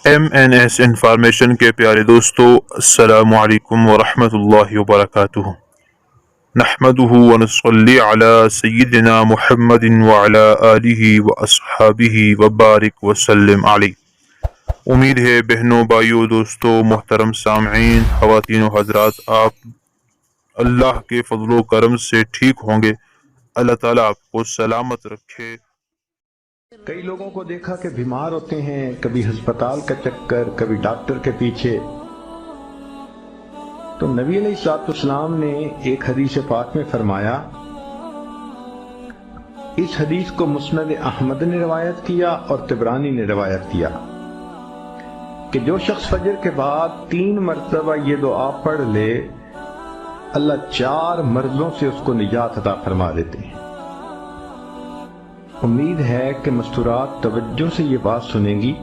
MNS information کے پیارے دوستو، السلام علیکم ورحمۃ اللہ وبرکاتہ۔ نحمدہ ونصلی علی سیدنا محمد وعلی آلہ واصحابہ وبارک وسلم علیہ۔ امید ہے بہنوں، بھائیوں، دوستوں، محترم سامعین، خواتین و حضرات، آپ اللہ کے فضل و کرم سے ٹھیک ہوں گے۔ اللہ تعالیٰ آپ کو سلامت رکھے۔ کئی لوگوں کو دیکھا کہ بیمار ہوتے ہیں، کبھی ہسپتال کا چکر، کبھی ڈاکٹر کے پیچھے۔ تو نبی علیہ الصلوۃ والسلام نے ایک حدیث پاک میں فرمایا، اس حدیث کو مسند احمد نے روایت کیا اور طبرانی نے روایت کیا کہ جو شخص فجر کے بعد 3 مرتبہ یہ دعا پڑھ لے، اللہ 4 مرضوں سے اس کو نجات عطا فرما دیتے ہیں۔ امید ہے کہ مستورات توجہ سے یہ بات سنیں گی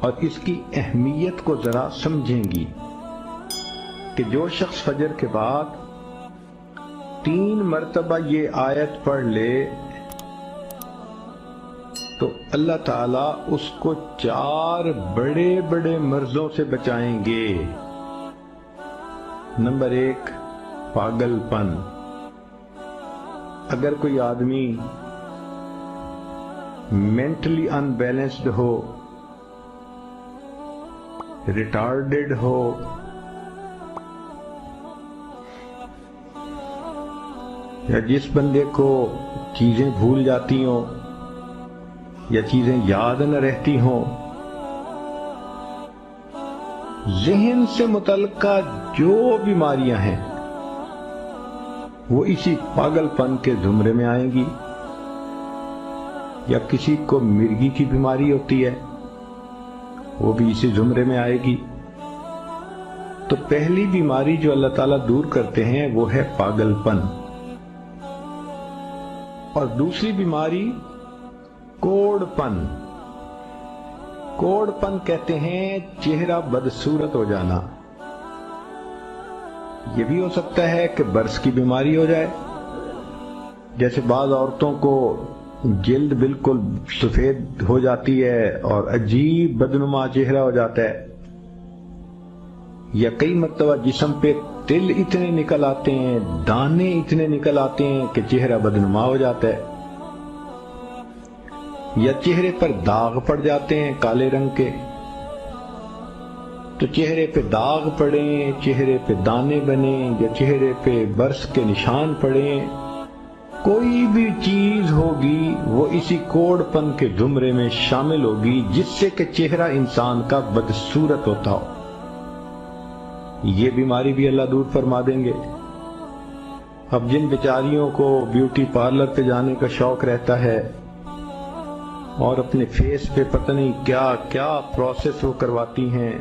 اور اس کی اہمیت کو ذرا سمجھیں گی کہ جو شخص فجر کے بعد 3 مرتبہ یہ آیت پڑھ لے تو اللہ تعالیٰ اس کو 4 بڑے بڑے مرضوں سے بچائیں گے۔ نمبر 1، پاگل پن۔ اگر کوئی آدمی مینٹلی ان بیلنسڈ ہو، ریٹارڈڈ ہو، یا جس بندے کو چیزیں بھول جاتی ہوں یا چیزیں یاد نہ رہتی ہوں، ذہن سے متعلقہ جو بیماریاں ہیں وہ اسی پاگل پن کے زمرے میں آئیں گی۔ یا کسی کو مرگی کی بیماری ہوتی ہے، وہ بھی اسی زمرے میں آئے گی۔ تو پہلی بیماری جو اللہ تعالیٰ دور کرتے ہیں وہ ہے پاگل پن، اور دوسری بیماری کوڑ پن۔ کوڑ پن کہتے ہیں چہرہ بدصورت ہو جانا۔ یہ بھی ہو سکتا ہے کہ برس کی بیماری ہو جائے، جیسے بعض عورتوں کو جلد بالکل سفید ہو جاتی ہے اور عجیب بدنما چہرہ ہو جاتا ہے، یا کئی مرتبہ جسم پہ تل اتنے نکل آتے ہیں، دانے اتنے نکل آتے ہیں کہ چہرہ بدنما ہو جاتا ہے، یا چہرے پر داغ پڑ جاتے ہیں کالے رنگ کے۔ تو چہرے پہ داغ پڑیں، چہرے پہ دانے بنیں، یا چہرے پہ برس کے نشان پڑیں، کوئی بھی چیز ہوگی وہ اسی کوڑ پن کے زمرے میں شامل ہوگی، جس سے کہ چہرہ انسان کا بدصورت ہوتا ہو۔ یہ بیماری بھی اللہ دور فرما دیں گے۔ اب جن بیچاریوں کو بیوٹی پارلر پہ جانے کا شوق رہتا ہے اور اپنے فیس پہ پتہ نہیں کیا کیا پروسیس وہ کرواتی ہیں،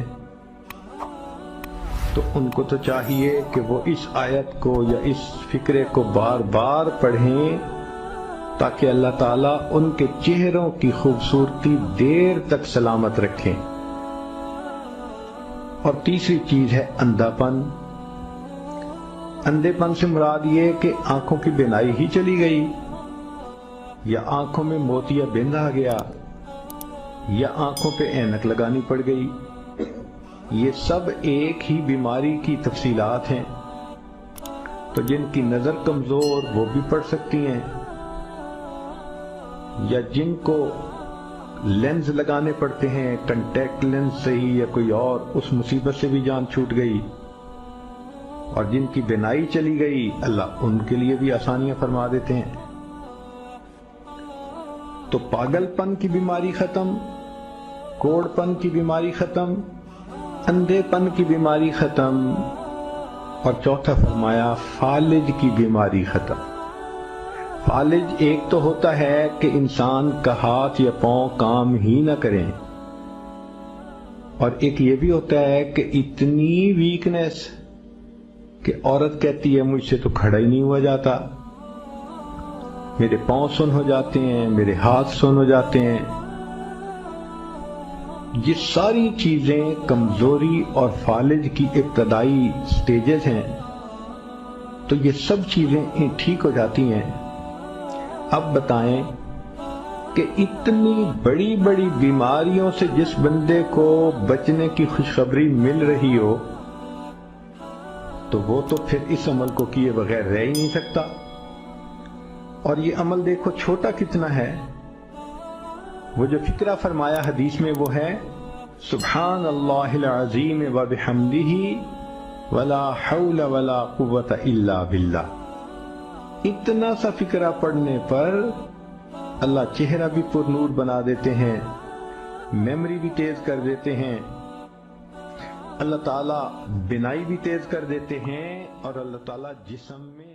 تو ان کو تو چاہیے کہ وہ اس آیت کو یا اس فکرے کو بار بار پڑھیں تاکہ اللہ تعالیٰ ان کے چہروں کی خوبصورتی دیر تک سلامت رکھیں۔ اور تیسری چیز ہے اندھا پن۔ اندھے پن سے مراد یہ کہ آنکھوں کی بینائی ہی چلی گئی، یا آنکھوں میں موتیا بند آ گیا، یا آنکھوں پہ اینک لگانی پڑ گئی۔ یہ سب ایک ہی بیماری کی تفصیلات ہیں۔ تو جن کی نظر کمزور وہ بھی پڑھ سکتی ہیں، یا جن کو لینز لگانے پڑتے ہیں، کنٹیکٹ لینز سے ہی یا کوئی اور، اس مصیبت سے بھی جان چھوٹ گئی۔ اور جن کی بینائی چلی گئی، اللہ ان کے لیے بھی آسانیاں فرما دیتے ہیں۔ تو پاگل پن کی بیماری ختم، کوڑ پن کی بیماری ختم، اندھے پن کی بیماری ختم، اور چوتھا فرمایا فالج کی بیماری ختم۔ فالج ایک تو ہوتا ہے کہ انسان کا ہاتھ یا پاؤں کام ہی نہ کریں، اور ایک یہ بھی ہوتا ہے کہ اتنی ویکنس کہ عورت کہتی ہے مجھ سے تو کھڑا ہی نہیں ہوا جاتا، میرے پاؤں سن ہو جاتے ہیں، میرے ہاتھ سن ہو جاتے ہیں۔ یہ ساری چیزیں کمزوری اور فالج کی ابتدائی سٹیجز ہیں۔ تو یہ سب چیزیں ٹھیک ہو جاتی ہیں۔ اب بتائیں کہ اتنی بڑی بڑی بیماریوں سے جس بندے کو بچنے کی خوشخبری مل رہی ہو تو وہ تو پھر اس عمل کو کیے بغیر رہ ہی نہیں سکتا. اور یہ عمل دیکھو چھوٹا کتنا ہے. وہ جو فکرہ فرمایا حدیث میں وہ ہے سبحان اللہ العظیم وبحمدہ ولا حول ولا قوت الا باللہ. اتنا سا فکرہ پڑھنے پر اللہ چہرہ بھی پر نور بنا دیتے ہیں، میموری بھی تیز کر دیتے ہیں، اللہ تعالیٰ بینائی بھی تیز کر دیتے ہیں، اور اللہ تعالیٰ جسم میں